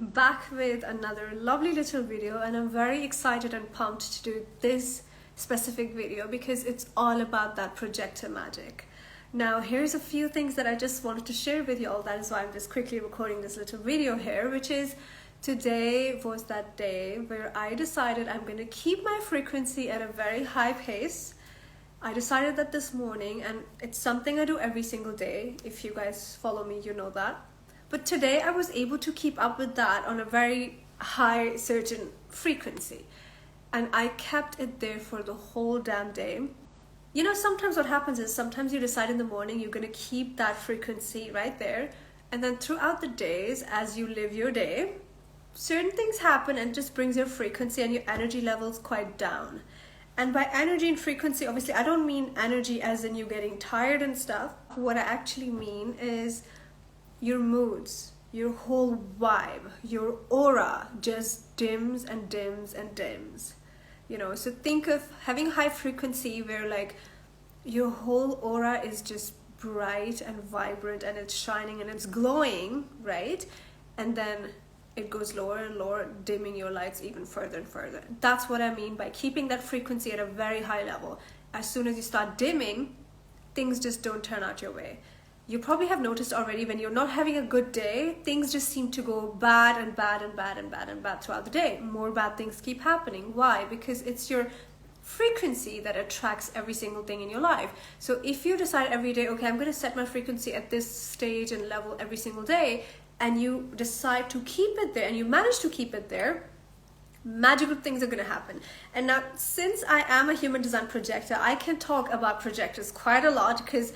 Back with another lovely little video, and I'm very excited and pumped to do this specific video because it's all about that projector magic. Now here's a few things that I just wanted to share with you all. That is why I'm just quickly recording this little video here, which is today was that day where I decided I'm going to keep my frequency at a very high pace. I decided that this morning, and it's something I do every single day. If you guys follow me, you know that. But today I was able to keep up with that on a very high certain frequency. And I kept it there for the whole damn day. You know, sometimes what happens is sometimes you decide in the morning you're going to keep that frequency right there. And then throughout the days, as you live your day, certain things happen and just brings your frequency and your energy levels quite down. And by energy and frequency, obviously, I don't mean energy as in you getting tired and stuff. What I actually mean is your moods, your whole vibe, your aura just dims and dims and dims. You know, so think of having high frequency where like your whole aura is just bright and vibrant and it's shining and it's glowing, right? And then it goes lower and lower, dimming your lights even further and further. That's what I mean by keeping that frequency at a very high level. As soon as you start dimming, things just don't turn out your way. You probably have noticed already when you're not having a good day, things just seem to go bad and bad and bad and bad and bad throughout the day. More bad things keep happening. Why? Because it's your frequency that attracts every single thing in your life. So if you decide every day, okay, I'm going to set my frequency at this stage and level every single day, and you decide to keep it there and you manage to keep it there, magical things are going to happen. And now, since I am a human design projector, I can talk about projectors quite a lot because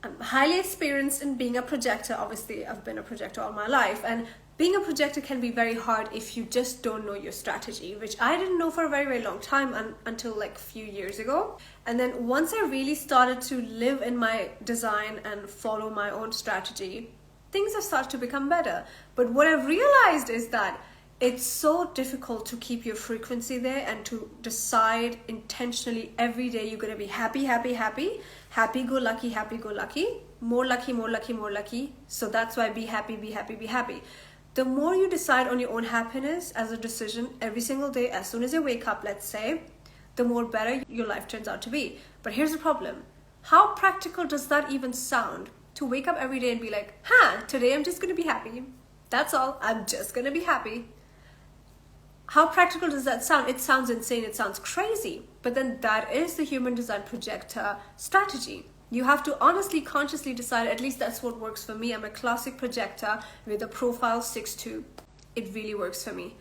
I'm highly experienced in being a projector. Obviously, I've been a projector all my life, and being a projector can be very hard if you just don't know your strategy, which I didn't know for a very, very long time until like a few years ago. And then once I really started to live in my design and follow my own strategy, things have started to become better. But what I've realized is that it's so difficult to keep your frequency there and to decide intentionally every day you're going to be happy, happy, happy, happy, go lucky, more lucky, more lucky, more lucky. So that's why be happy, be happy, be happy. The more you decide on your own happiness as a decision every single day, as soon as you wake up, let's say, the more better your life turns out to be. But here's the problem. How practical does that even sound? To wake up every day and be like, today I'm just going to be happy. That's all. I'm just going to be happy. How practical does that sound? It sounds insane. It sounds crazy. But then that is the human design projector strategy. You have to honestly, consciously decide, at least that's what works for me. I'm a classic projector with a profile 6-2. It really works for me.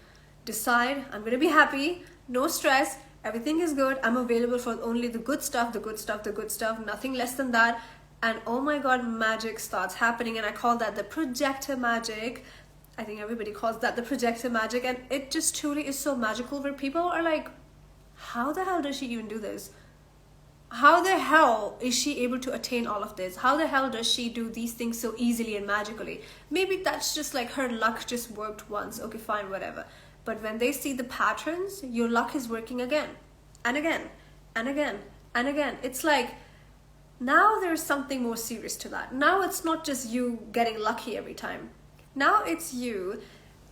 Decide, I'm going to be happy, no stress, everything is good. I'm available for only the good stuff, the good stuff, the good stuff, nothing less than that. And oh my God, magic starts happening. And I call that the projector magic. I think everybody calls that the projector magic, and it just truly is so magical where people are like, how the hell does she even do this? How the hell is she able to attain all of this? How the hell does she do these things so easily and magically? Maybe that's just like her luck just worked once. Okay, fine, whatever. But when they see the patterns, your luck is working again and again and again and again. It's like, now there's something more serious to that. Now it's not just you getting lucky every time. Now it's you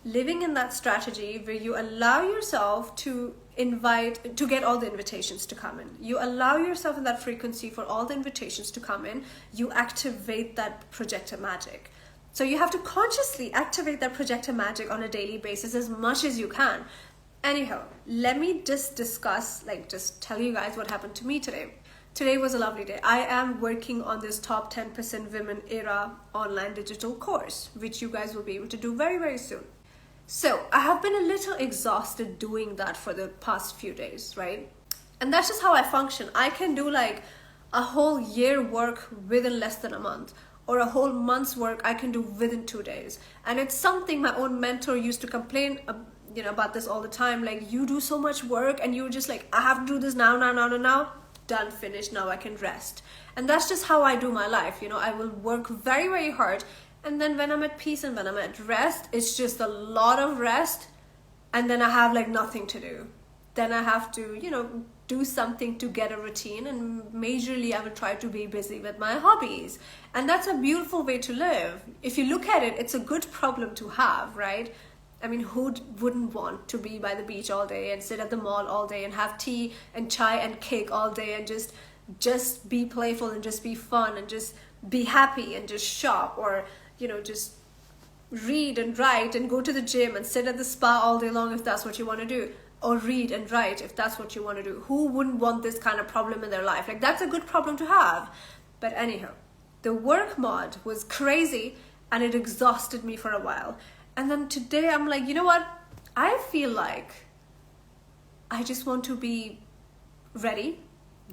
living in that strategy where you allow yourself to get all the invitations to come in. You allow yourself in that frequency for all the invitations to come in. You activate that projector magic. So you have to consciously activate that projector magic on a daily basis as much as you can. Anyhow, let me just just tell you guys what happened to me today. Today was a lovely day. I am working on this top 10% women era online digital course, which you guys will be able to do very, very soon. So I have been a little exhausted doing that for the past few days, right? And that's just how I function. I can do like a whole year work within less than a month, or a whole month's work I can do within 2 days. And it's something my own mentor used to complain about this all the time. Like, you do so much work and you're just like, I have to do this now. Done, finished, now I can rest. And that's just how I do my life. I will work very, very hard, and then when I'm at peace and when I'm at rest, it's just a lot of rest, and then I have like nothing to do. Then I have to do something to get a routine, and majorly I will try to be busy with my hobbies. And that's a beautiful way to live. If you look at it, it's a good problem to have, right? I mean, wouldn't want to be by the beach all day and sit at the mall all day and have tea and chai and cake all day and just be playful and just be fun and just be happy and just shop, or just read and write and go to the gym and sit at the spa all day long if that's what you want to do, or read and write if that's what you want to do. Who wouldn't want this kind of problem in their life? Like, that's a good problem to have. But anyhow, the work mod was crazy and it exhausted me for a while. And then today I'm like, you know what? I feel like I just want to be ready,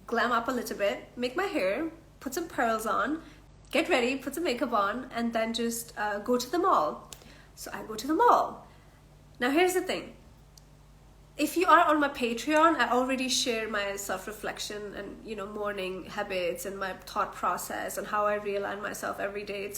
glam up a little bit, make my hair, put some pearls on, get ready, put some makeup on, and then just go to the mall. So I go to the mall. Now here's the thing. If you are on my Patreon, I already share my self-reflection and morning habits and my thought process and how I realign myself every day.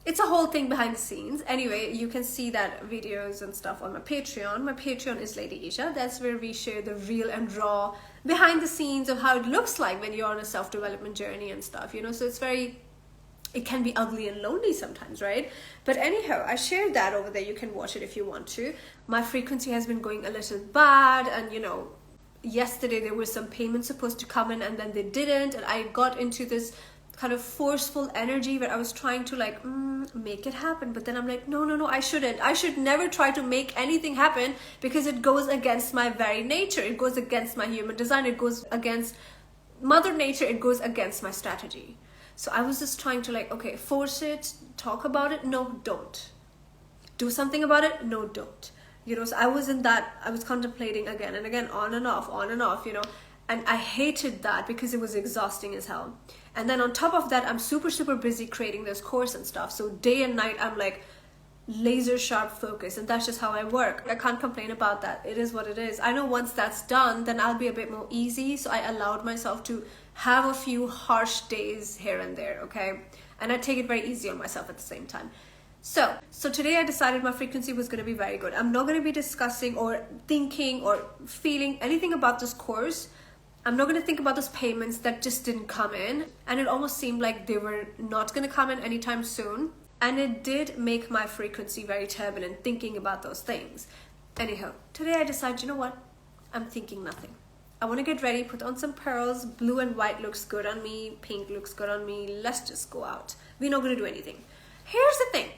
It's a whole thing behind the scenes. Anyway, you can see that videos and stuff on my Patreon. My Patreon is Lady Isha. That's where we share the real and raw behind the scenes of how it looks like when you're on a self-development journey and stuff, so it can be ugly and lonely sometimes, right? But anyhow, I shared that over there. You can watch it if you want to. My frequency has been going a little bad, and yesterday there were some payments supposed to come in and then they didn't, and I got into this kind of forceful energy where I was trying to make it happen, but then I'm like, no, I should never try to make anything happen, because it goes against my very nature. It goes against my human design. It goes against Mother Nature. It goes against my strategy. So I was just trying to okay, force it, talk about it. No, don't. Do something about it. No, don't. So I was in that, I was contemplating again and again, on and off, and I hated that because it was exhausting as hell. And then on top of that, I'm super, super busy creating this course and stuff. So day and night, I'm laser sharp focus, and that's just how I work. I can't complain about that. It is what it is. I know once that's done, then I'll be a bit more easy. So I allowed myself to have a few harsh days here and there, okay? And I take it very easy on myself at the same time. So today I decided my frequency was going to be very good. I'm not going to be discussing or thinking or feeling anything about this course. I'm not going to think about those payments that just didn't come in, and it almost seemed like they were not going to come in anytime soon, and it did make my frequency very turbulent thinking about those things. Anyhow, today I decided, you know what? I'm thinking nothing. I want to get ready, put on some pearls. Blue and white looks good on me. Pink looks good on me. Let's just go out. We're not going to do anything. Here's the thing.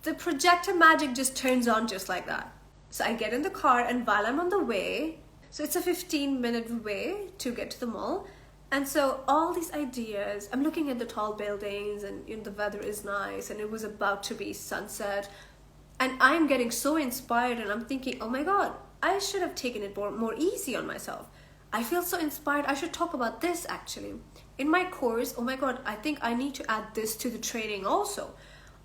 The projector magic just turns on just like that. So I get in the car, and while I'm on the way, so it's a 15-minute way to get to the mall. And so all these ideas, I'm looking at the tall buildings, and the weather is nice, and it was about to be sunset. And I'm getting so inspired, and I'm thinking, oh my God, I should have taken it more easy on myself. I feel so inspired. I should talk about this actually. In my course, oh my God, I think I need to add this to the training also.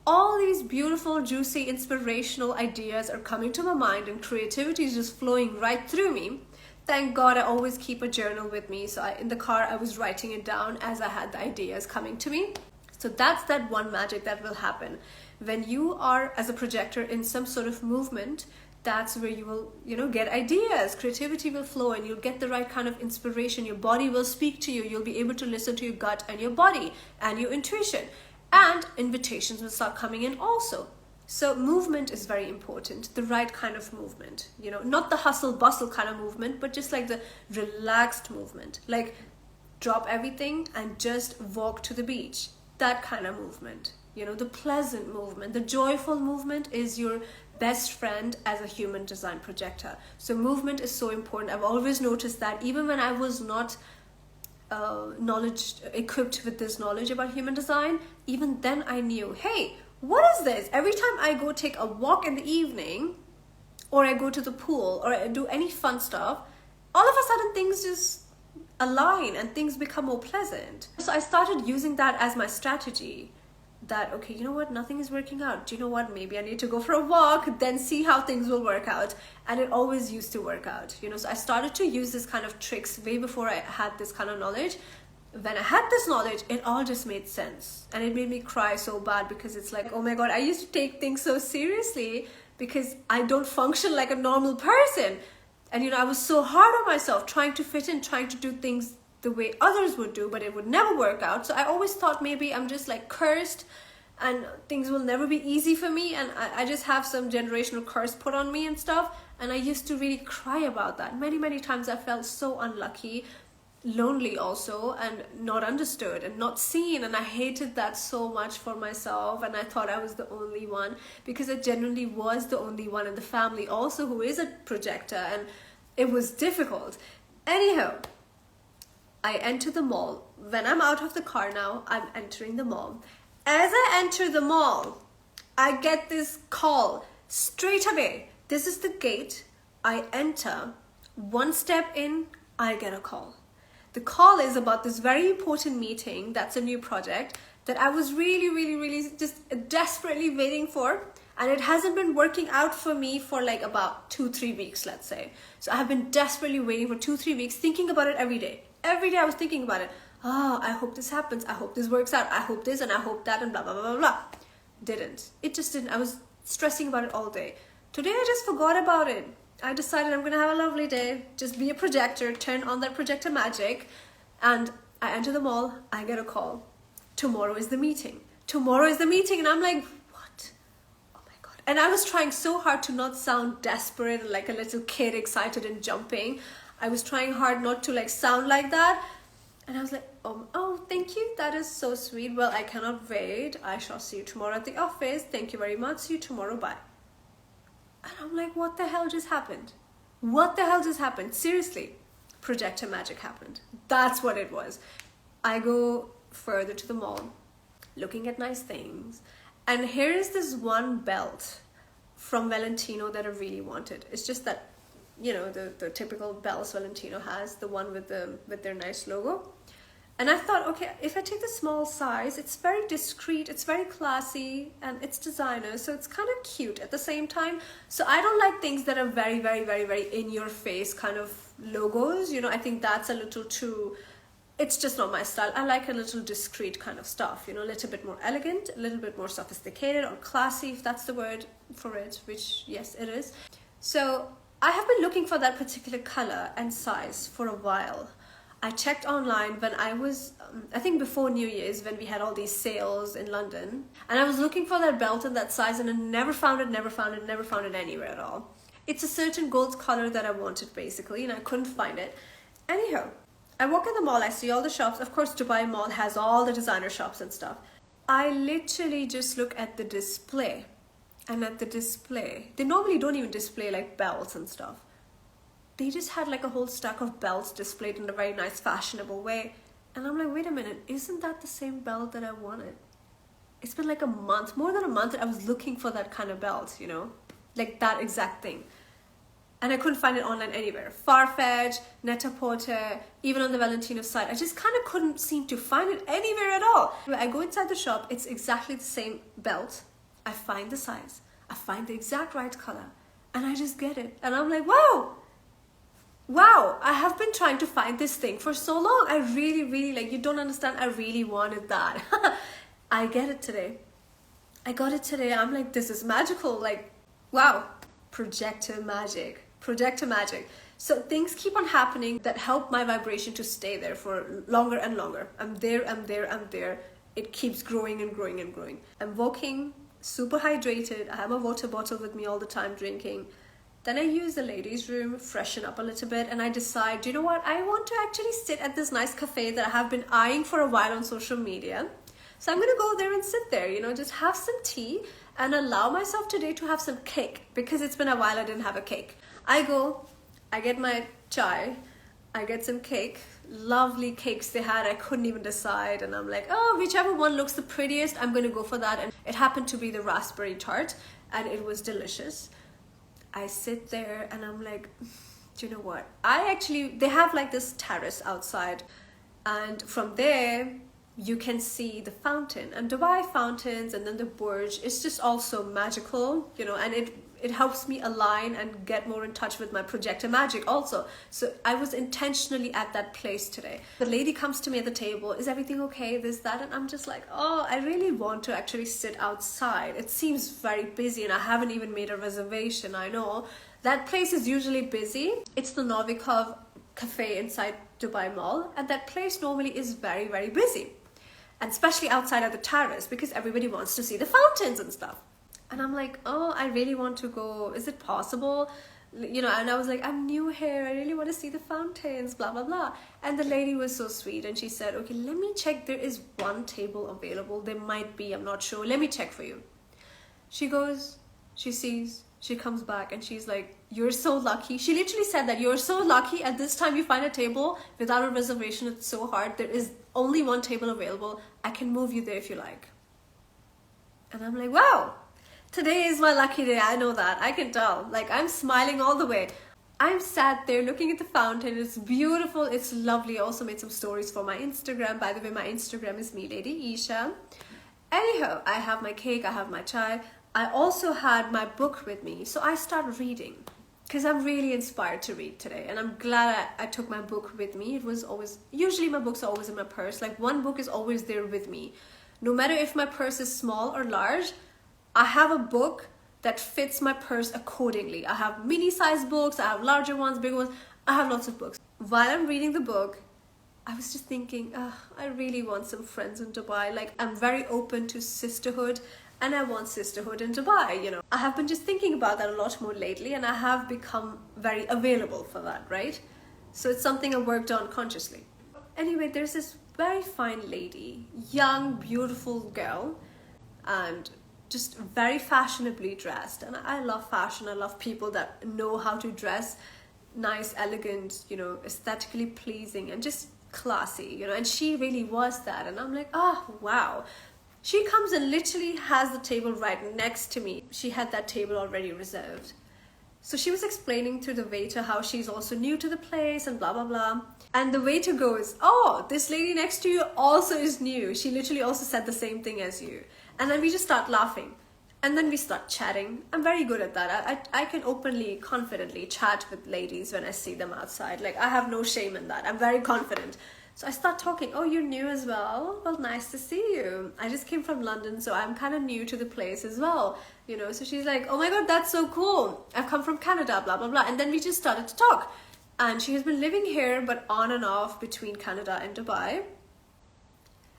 All these beautiful, juicy, inspirational ideas are coming to my mind, and creativity is just flowing right through me. Thank God I always keep a journal with me. So in the car, I was writing it down as I had the ideas coming to me. So that's that one magic that will happen. When you are, as a projector, in some sort of movement, that's where you will, get ideas. Creativity will flow, and you'll get the right kind of inspiration. Your body will speak to you. You'll be able to listen to your gut and your body and your intuition. And invitations will start coming in also. So movement is very important, the right kind of movement, not the hustle bustle kind of movement, but just the relaxed movement, drop everything and just walk to the beach. That kind of movement, the pleasant movement, the joyful movement is your best friend as a human design projector. So movement is so important. I've always noticed that even when I was not equipped with this knowledge about human design, even then I knew, hey, what is this? Every time I go take a walk in the evening, or I go to the pool, or I do any fun stuff, all of a sudden things just align and things become more pleasant. So I started using that as my strategy. That, okay, you know what, nothing is working out. Do you know what, maybe I need to go for a walk, then see how things will work out. And it always used to work out, so I started to use this kind of tricks way before I had this kind of knowledge. When I had this knowledge, it all just made sense, and it made me cry so bad, because it's oh my God, I used to take things so seriously because I don't function like a normal person. And I was so hard on myself, trying to fit in, trying to do things the way others would do, but it would never work out. So I always thought maybe I'm just cursed, and things will never be easy for me, and I just have some generational curse put on me and stuff. And I used to really cry about that. Many times I felt so unlucky, lonely also, and not understood and not seen, and I hated that so much for myself. And I thought I was the only one, because I genuinely was the only one in the family also who is a projector, and it was difficult. Anyhow, I enter the mall. When I'm out of the car now, I'm entering the mall. As I enter the mall, I get this call straight away. This is the gate. I enter. One step in, I get a call. The call is about this very important meeting. That's a new project that I was really just desperately waiting for. And it hasn't been working out for me for like about 2-3 weeks, let's say. So I have been desperately waiting for 2-3 weeks, thinking about it every day. Every day I was thinking about it. Oh, I hope this happens. I hope this works out. I hope this and I hope that and blah, blah, blah, blah, blah. Didn't. It just didn't. I was stressing about it all day. Today I just forgot about it. I decided I'm going to have a lovely day. Just be a projector, turn on that projector magic. And I enter the mall. I get a call. Tomorrow is the meeting. Tomorrow is the meeting. And I'm like, what? Oh my God. And I was trying so hard to not sound desperate and like a little kid excited and jumping. I was trying hard not to like sound like that. And I was like, oh, thank you. That is so sweet. Well, I cannot wait. I shall see you tomorrow at the office. Thank you very much. See you tomorrow. Bye. And I'm like, what the hell just happened? What the hell just happened? Seriously, projector magic happened. That's what it was. I go further to the mall, looking at nice things. And here is this one belt from Valentino that I really wanted. It's just that, you know, the typical belts Valentino has, the one with their nice logo. And I thought, okay, if I take the small size, it's very discreet, it's very classy, and it's designer, so it's kind of cute at the same time. So I don't like things that are very in your face kind of logos. You know, I think that's a little too, it's just not my style. I like a little discreet kind of stuff, you know, a little bit more elegant, a little bit more sophisticated or classy, if that's the word for it, which yes, it is. So I have been looking for that particular color and size for a while. I checked online when I was, I think before New Year's, when we had all these sales in London, and I was looking for that belt in that size, and I never found it anywhere at all. It's a certain gold color that I wanted basically, and I couldn't find it. Anyhow, I walk in the mall, I see all the shops. Of course, Dubai Mall has all the designer shops and stuff. I literally just look at the display, and at the display, they normally don't even display like belts and stuff. They just had like a whole stack of belts displayed in a very nice fashionable way. And I'm like, wait a minute, isn't that the same belt that I wanted? It's been like a month, more than a month, that I was looking for that kind of belt, you know, like that exact thing. And I couldn't find it online anywhere. Farfetch, Net-a-Porter, even on the Valentino site, I just kind of couldn't seem to find it anywhere at all. I go inside the shop, it's exactly the same belt. I find the size, I find the exact right color, and I just get it. And I'm like, wow, I have been trying to find this thing for so long. I really, like, you don't understand, I really wanted that. I get it today. I got it today. I'm like, this is magical. Like, wow, projector magic. So things keep on happening that help my vibration to stay there for longer and longer. I'm there. It keeps growing and growing. I'm walking, super hydrated. I have a water bottle with me all the time, drinking. Then I use the ladies' room, freshen up a little bit, and I decide, you know what, I want to actually sit at this nice cafe that I have been eyeing for a while on social media. So I'm going to go there and sit there, you know, just have some tea and allow myself today to have some cake, because it's been a while I didn't have a cake. I go, I get my chai, I get some cake, lovely cakes they had, I couldn't even decide, and I'm like, oh, whichever one looks the prettiest, I'm going to go for that. And it happened to be the raspberry tart, and it was delicious. I sit there and I'm like, do you know what? They have like this terrace outside, and from there you can see the fountain and Dubai fountains, and then the Burj. It's just also magical, you know, and it helps me align and get more in touch with my projector magic also. So I was intentionally at that place today. The lady comes to me at the table, is everything okay, this, that, and I'm just like, oh, I really want to actually sit outside. It seems very busy and I haven't even made a reservation. I know that place is usually busy. It's the Novikov cafe inside Dubai Mall, and that place normally is very busy. and especially outside at the terrace because everybody wants to see the fountains and stuff. And I'm like, oh, I really want to go. Is it possible? You know, and I was like, I'm new here. I really want to see the fountains, blah, blah, blah. And the lady was so sweet. And she said, okay, let me check. There is one table available. There might be, I'm not sure. Let me check for you. She goes, she sees, she comes back and she's like, you're so lucky. She literally said that you're so lucky at this time you find a table without a reservation. It's so hard. There is only one table available. I can move you there if you like. And I'm like, wow. Today is my lucky day. I know that. I can tell. Like, I'm smiling all the way. I'm sat there looking at the fountain. It's beautiful. It's lovely. I also made some stories for my Instagram. By the way, my Instagram is me, Lady Isha. Anyhow, I have my cake. I have my chai. I also had my book with me. So I started reading because I'm really inspired to read today. And I'm glad I took my book with me. It was always, usually my books are always in my purse. Like, one book is always there with me. No matter if my purse is small or large, I have a book that fits my purse accordingly. I have mini size books, I have larger ones, bigger ones. I have lots of books. While I'm reading the book, I was just thinking, I really want some friends in Dubai. Like, I'm very open to sisterhood and I want sisterhood in Dubai, you know. I have been just thinking about that a lot more lately and I have become very available for that, right? So it's something I worked on consciously. Anyway, there's this very fine lady, young, beautiful girl, and just very fashionably dressed. And I love fashion. I love people that know how to dress nice, elegant, you know, aesthetically pleasing and just classy, you know. And she really was that. And I'm like, oh, wow. She comes and literally has the table right next to me. She had that table already reserved. So she was explaining to the waiter how she's also new to the place and blah, blah, blah. And the waiter goes, oh, this lady next to you also is new. She literally also said the same thing as you. And then we just start laughing. And then we start chatting. I'm very good at that. I can openly, confidently chat with ladies when I see them outside. Like, I have no shame in that. I'm very confident. So I start talking. Oh, you're new as well? Well, nice to see you. I just came from London, so I'm kind of new to the place as well. You know, so she's like, oh my God, that's so cool. I've come from Canada, blah, blah, blah. And then we just started to talk. And she has been living here, but on and off between Canada and Dubai.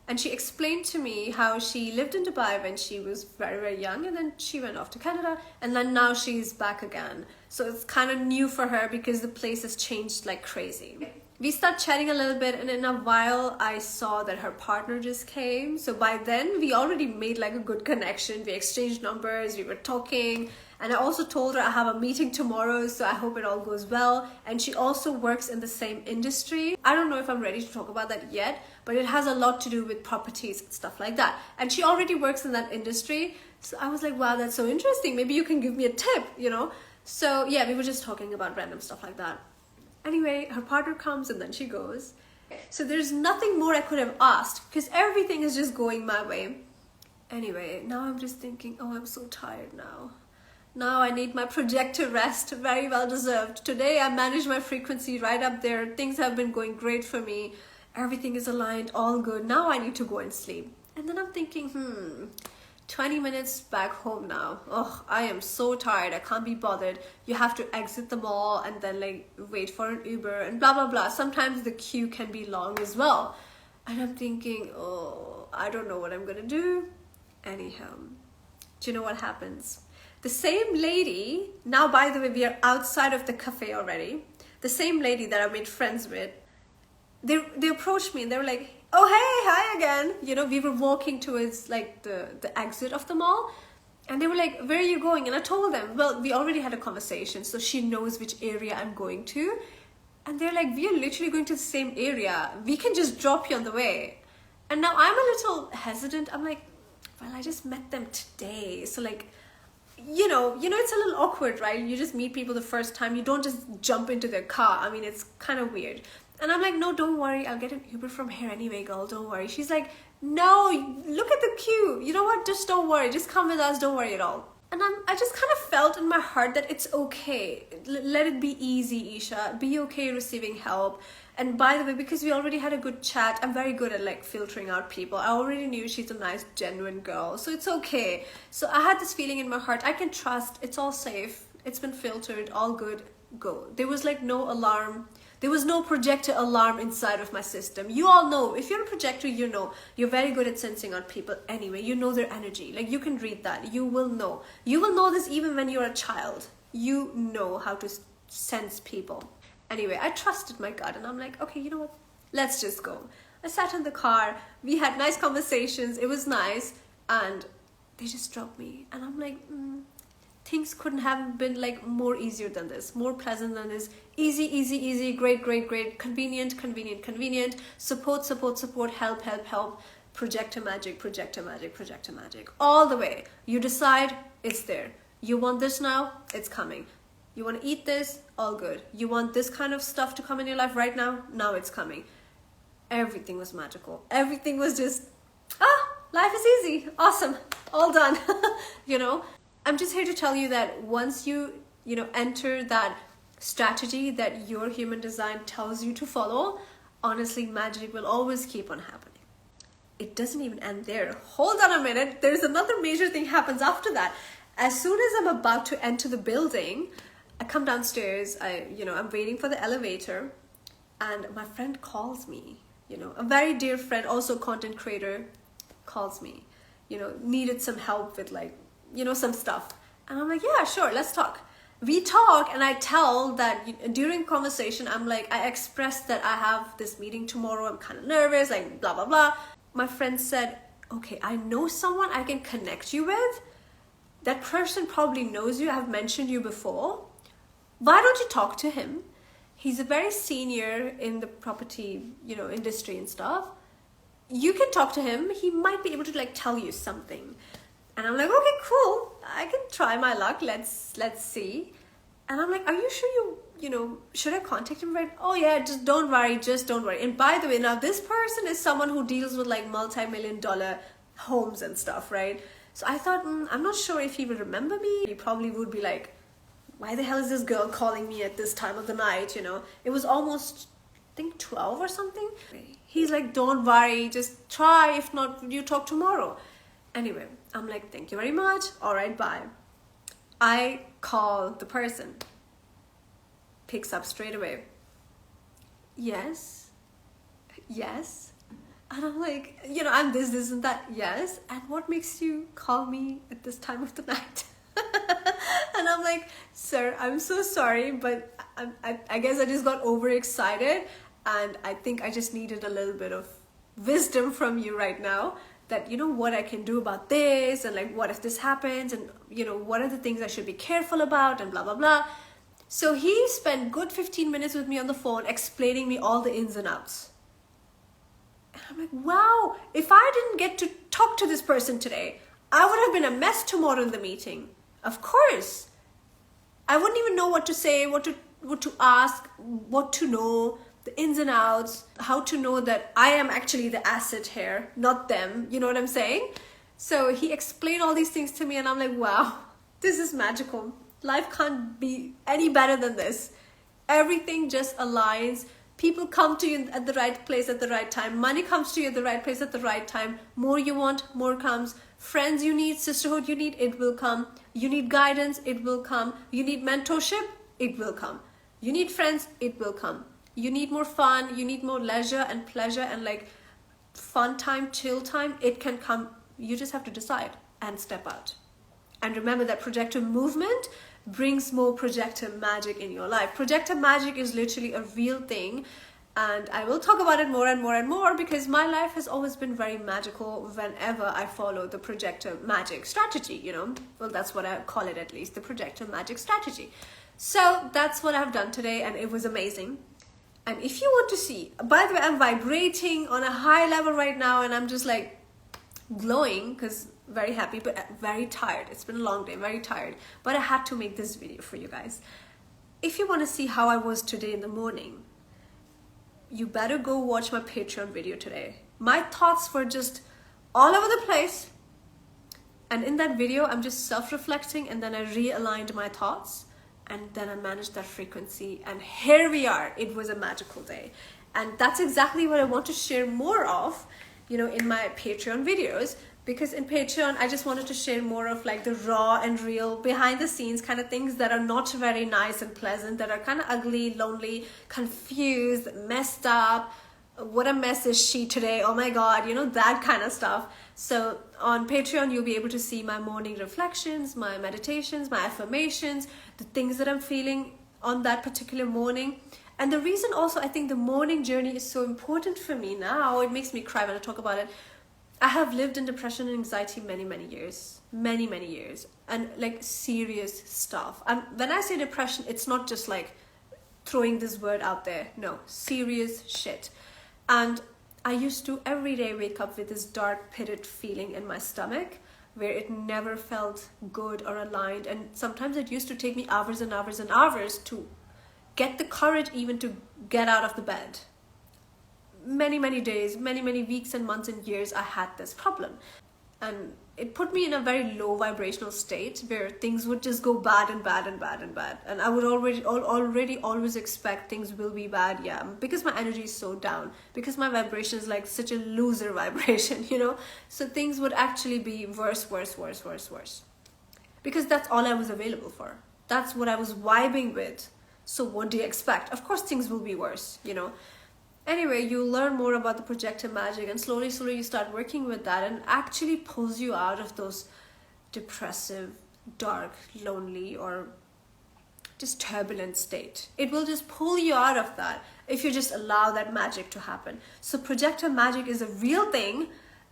And she explained to me how she lived in Dubai when she was very, very young. And then she went off to Canada. And then now she's back again. So it's kind of new for her because the place has changed like crazy. We start chatting a little bit. And in a while, I saw that her partner just came. So by then, we already made like a good connection. We exchanged numbers. We were talking. And I also told her I have a meeting tomorrow, so I hope it all goes well. And she also works in the same industry. I don't know if I'm ready to talk about that yet, but it has a lot to do with properties and stuff like that. And she already works in that industry. So I was like, wow, that's so interesting. Maybe you can give me a tip, you know? So yeah, we were just talking about random stuff like that. Anyway, her partner comes and then she goes. So there's nothing more I could have asked because everything is just going my way. Anyway, now I'm just thinking, oh, I'm so tired now. Now I need my projector rest, very well deserved. Today I managed my frequency right up there. Things have been going great for me. Everything is aligned, all good. Now I need to go and sleep. And then I'm thinking, 20 minutes back home now. Oh, I am so tired. I can't be bothered. You have to exit the mall and then like wait for an Uber and blah, blah, blah. Sometimes the queue can be long as well. And I'm thinking, oh, I don't know what I'm going to do. Anyhow, do you know what happens? The same lady, now by the way, we are outside of the cafe already. The same lady that I made friends with, they approached me and they were like, oh, hey, hi again. You know, we were walking towards like the exit of the mall and they were like, where are you going? And I told them, well, we already had a conversation. So she knows which area I'm going to. And they're like, we are literally going to the same area. We can just drop you on the way. And now I'm a little hesitant. I'm like, well, I just met them today. So like, you know, it's a little awkward, right? You just meet people the first time. You don't just jump into their car. I mean, it's kind of weird. And I'm like, no, don't worry. I'll get an Uber from here anyway, girl. Don't worry. She's like, no, look at the queue. You know what? Just don't worry. Just come with us. Don't worry at all. And I just kind of felt in my heart that it's okay. Let it be easy, Isha. Be okay receiving help. And by the way, because we already had a good chat, I'm very good at like filtering out people. I already knew she's a nice, genuine girl. So it's okay. So I had this feeling in my heart. I can trust. It's all safe. It's been filtered. All good. Go. There was like no alarm. There was no projector alarm inside of my system. You all know, if you're a projector, you know, you're very good at sensing out people anyway. You know their energy. Like, you can read that. You will know. You will know this even when you're a child. You know how to sense people. Anyway, I trusted my gut and I'm like, okay, you know what? Let's just go. I sat in the car. We had nice conversations. It was nice. And they just dropped me. And I'm like, things couldn't have been like more easier than this, more pleasant than this. Easy, easy, easy, great, great, great, convenient, convenient, convenient, support, support, support, help, help, help, projector magic, projector magic, projector magic, all the way. You decide, it's there. You want this now, it's coming. You want to eat this, all good. You want this kind of stuff to come in your life right now, now it's coming. Everything was magical. Everything was just, life is easy, awesome, all done, you know. I'm just here to tell you that once you enter that strategy that your human design tells you to follow, honestly, magic will always keep on happening. It doesn't even end there. Hold on a minute. There's another major thing happens after that. As soon as I'm about to enter the building, I come downstairs, I'm waiting for the elevator, and my friend calls me, a very dear friend, also content creator, calls me, needed some help with some stuff. And I'm like, yeah, sure, let's talk. We talk, and I tell that during conversation, I expressed that I have this meeting tomorrow. I'm kind of nervous, like blah, blah, blah. My friend said, okay, I know someone I can connect you with. That person probably knows you. I've mentioned you before. Why don't you talk to him? He's a very senior in the property, industry and stuff. You can talk to him. He might be able to tell you something. And I'm like, okay, cool. I can try my luck. Let's see. And I'm like, are you sure should I contact him right? Oh yeah, just don't worry. And by the way, now this person is someone who deals with multi-million-dollar homes and stuff, right? So I thought, I'm not sure if he would remember me. He probably would be like, why the hell is this girl calling me at this time of the night? It was almost, I think 12 or something. He's like, don't worry, just try. If not, you talk tomorrow. Anyway, I'm like, thank you very much. All right, bye. I call the person. Picks up straight away. Yes. And I'm like, I'm this and that. Yes. And what makes you call me at this time of the night? And I'm like, sir, I'm so sorry, but I guess I just got overexcited. And I think I just needed a little bit of wisdom from you right now. That, what I can do about this, and what if this happens, and, what are the things I should be careful about, and blah, blah, blah. So he spent good 15 minutes with me on the phone explaining me all the ins and outs. And I'm like, wow, if I didn't get to talk to this person today, I would have been a mess tomorrow in the meeting. Of course. I wouldn't even know what to say, what to ask, what to know, the ins and outs, how to know that I am actually the asset here, not them. You know what I'm saying? So he explained all these things to me, and I'm like, wow, this is magical. Life can't be any better than this. Everything just aligns. People come to you at the right place at the right time. Money comes to you at the right place at the right time. More you want, more comes. Friends you need, sisterhood you need, it will come. You need guidance, it will come. You need mentorship, it will come. You need friends, it will come. You need more fun, you need more leisure and pleasure and fun time, chill time, it can come. You just have to decide and step out. And remember that projector movement brings more projector magic in your life. Projector magic is literally a real thing, and I will talk about it more and more and more because my life has always been very magical whenever I follow the projector magic strategy, Well, that's what I call it, at least, the projector magic strategy. So that's what I've done today, and it was amazing. And if you want to see, by the way, I'm vibrating on a high level right now, and I'm just glowing because very happy, but very tired. It's been a long day, very tired. But I had to make this video for you guys. If you want to see how I was today in the morning, you better go watch my Patreon video today. My thoughts were just all over the place. And in that video, I'm just self-reflecting, and then I realigned my thoughts. And then I managed that frequency, and here we are. It was a magical day. And that's exactly what I want to share more of, in my Patreon videos, because in Patreon, I just wanted to share more of like the raw and real behind the scenes kind of things that are not very nice and pleasant, that are kind of ugly, lonely, confused, messed up. What a mess is she today? Oh my God, you know, that kind of stuff. So on Patreon, you'll be able to see my morning reflections, my meditations, my affirmations, the things that I'm feeling on that particular morning. And the reason also I think the morning journey is so important for me now, it makes me cry when I talk about it. I have lived in depression and anxiety many years, many years, and like serious stuff. And when I say depression, it's not just like throwing this word out there. No, serious shit. And I used to every day wake up with this dark pitted feeling in my stomach where it never felt good or aligned. And sometimes it used to take me hours and hours and hours to get the courage even to get out of the bed. Many days, many weeks and months and years I had this problem, and it put me in a very low vibrational state where things would just go bad and bad and bad and bad, and I would already always expect things will be bad, yeah, because my energy is so down, because my vibration is like such a loser vibration, you know, so things would actually be worse, because that's all I was available for, that's what I was vibing with. So what do you expect? Of course things will be worse, you know. Anyway, you learn more about the projector magic, and slowly you start working with that, and actually pulls you out of those depressive, dark, lonely, or just turbulent state. It will just pull you out of that if you just allow that magic to happen. So projector magic is a real thing,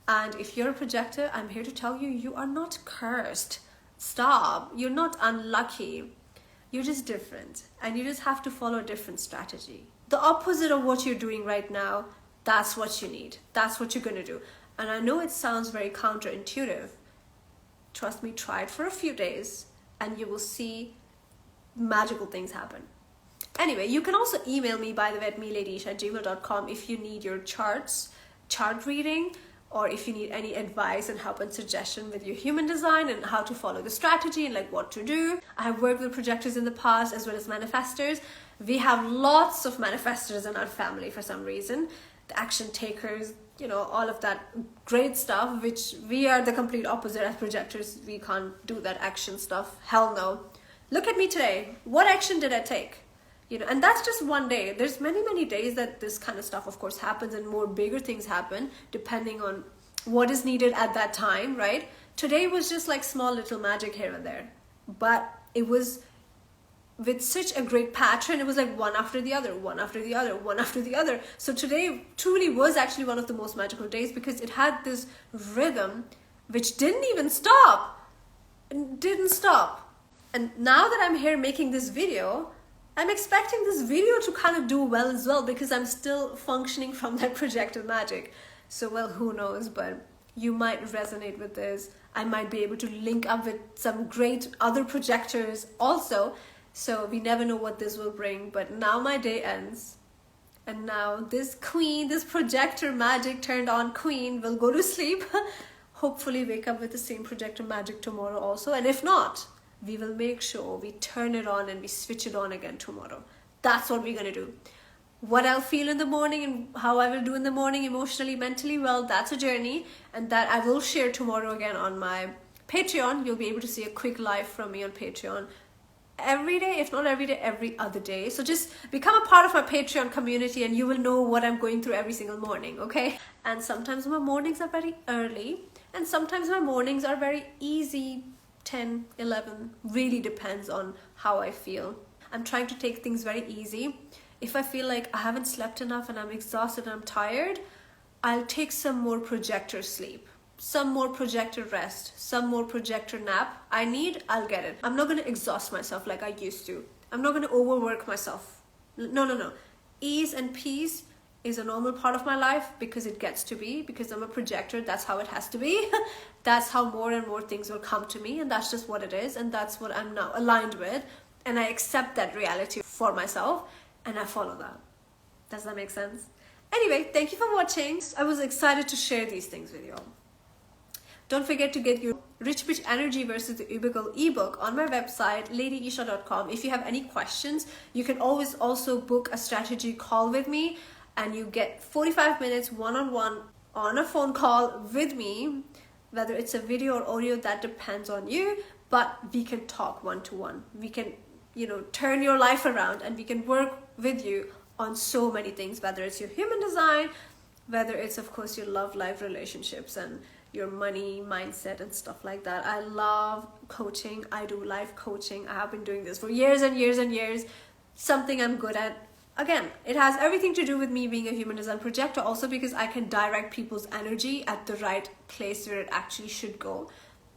and if you're a projector, I'm here to tell you, you are not cursed. Stop. You're not unlucky. You're just different, and you just have to follow a different strategy. The opposite of what you're doing right now, that's what you need. That's what you're going to do. And I know it sounds very counterintuitive. Trust me, try it for a few days and you will see magical things happen. Anyway, you can also email me, by the way, at meladeish@gmail.com if you need your chart reading, or if you need any advice and help and suggestion with your human design and how to follow the strategy and like what to do. I have worked with projectors in the past as well as manifestors. We have lots of manifestors in our family for some reason. The action takers, you know, all of that great stuff, which we are the complete opposite as projectors. We can't do that action stuff. Hell no. Look at me today. What action did I take? You know, and that's just one day. There's many days that this kind of stuff, of course, happens, and more bigger things happen depending on what is needed at that time, right? Today was just like small little magic here and there, but it was with such a great pattern. It was like one after the other, one after the other, one after the other. So today truly was actually one of the most magical days because it had this rhythm which didn't even stop. It didn't stop. And now that I'm here making this video, I'm expecting this video to kind of do well as well, because I'm still functioning from that projector magic. So, well, who knows, but you might resonate with this. I might be able to link up with some great other projectors also. So we never know what this will bring, but now my day ends. And now this queen, this projector magic turned on queen will go to sleep. Hopefully wake up with the same projector magic tomorrow also. And if not, we will make sure we turn it on and we switch it on again tomorrow. That's what we're going to do. What I'll feel in the morning and how I will do in the morning emotionally, mentally, well, that's a journey. And that I will share tomorrow again on my Patreon. You'll be able to see a quick live from me on Patreon every day, if not every day, every other day. So just become a part of my Patreon community and you will know what I'm going through every single morning, okay? And sometimes my mornings are very early and sometimes my mornings are very easy, 10, 11, really depends on how I feel. I'm trying to take things very easy. If I feel like I haven't slept enough and I'm exhausted and I'm tired, I'll take some more projector sleep, some more projector rest, some more projector nap. I'll get it. I'm not going to exhaust myself like I used to. I'm not going to overwork myself. No. Ease and peace is a normal part of my life because it gets to be, because I'm a projector. That's how it has to be. That's how more and more things will come to me, and that's just what it is, and that's what I'm now aligned with, and I accept that reality for myself and I follow that. Does that make sense? Anyway, thank you for watching. I was excited to share these things with you all. Don't forget to get your Rich Bitch Energy versus the Ubigal ebook on my website, ladyisha.com. If you have any questions, you can always also book a strategy call with me, and you get 45 minutes one-on-one on a phone call with me whether it's a video or audio, that depends on you, but we can talk one-to-one. We can, you know, turn your life around, and we can work with you on so many things, whether it's your human design, whether it's of course your love life, relationships, and your money mindset and stuff like that. I love coaching. I do life coaching. I have been doing this for years and years and years. Something I'm good at. Again, it has everything to do with me being a human design projector, also because I can direct people's energy at the right place where it actually should go.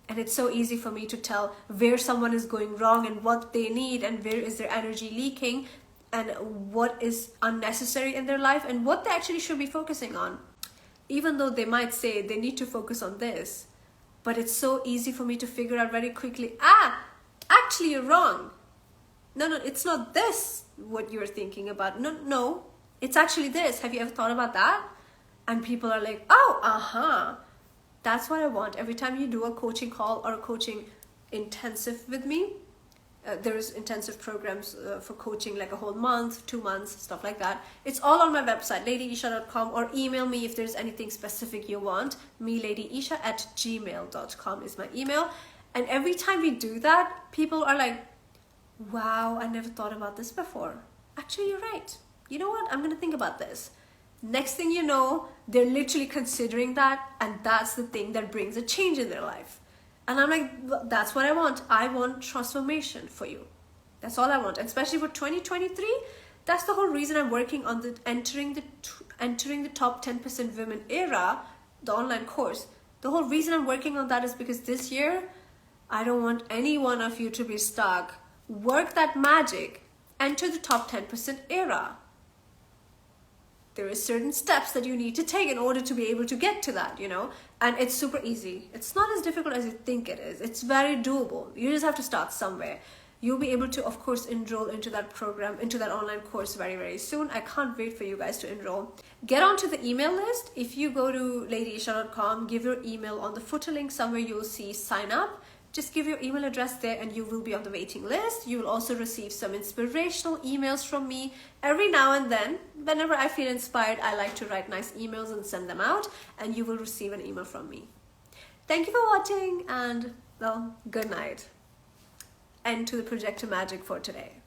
And it's so easy for me to tell where someone is going wrong and what they need, and where is their energy leaking, and what is unnecessary in their life, and what they actually should be focusing on. Even though they might say they need to focus on this, but it's so easy for me to figure out very quickly, actually you're wrong. No, it's not this what you're thinking about. No, it's actually this. Have you ever thought about that? And people are like, oh, that's what I want. Every time you do a coaching call or a coaching intensive with me, there's intensive programs for coaching, like a whole month, 2 months, stuff like that. It's all on my website, ladyisha.com, or email me if there's anything specific you want. ladyisha@gmail.com is my email. And every time we do that, people are like, wow, I never thought about this before. Actually, you're right. You know what? I'm going to think about this. Next thing you know, they're literally considering that, and that's the thing that brings a change in their life. And I'm like, that's what I want. I want transformation for you. That's all I want. And especially for 2023, that's the whole reason I'm working on the entering the top 10% women era, the online course. The whole reason I'm working on that is because this year, I don't want any one of you to be stuck. Work that magic. Enter the top 10% era. There are certain steps that you need to take in order to be able to get to that, you know, and it's super easy. It's not as difficult as you think it is. It's very doable. You just have to start somewhere. You'll be able to, of course, enroll into that program, into that online course very, very soon. I can't wait for you guys to enroll. Get onto the email list. If you go to ladyisha.com, give your email on the footer link somewhere, you'll see sign up. Just give your email address there and you will be on the waiting list. You will also receive some inspirational emails from me every now and then. Whenever I feel inspired, I like to write nice emails and send them out, and you will receive an email from me. Thank you for watching, and well, good night. End to the projector magic for today.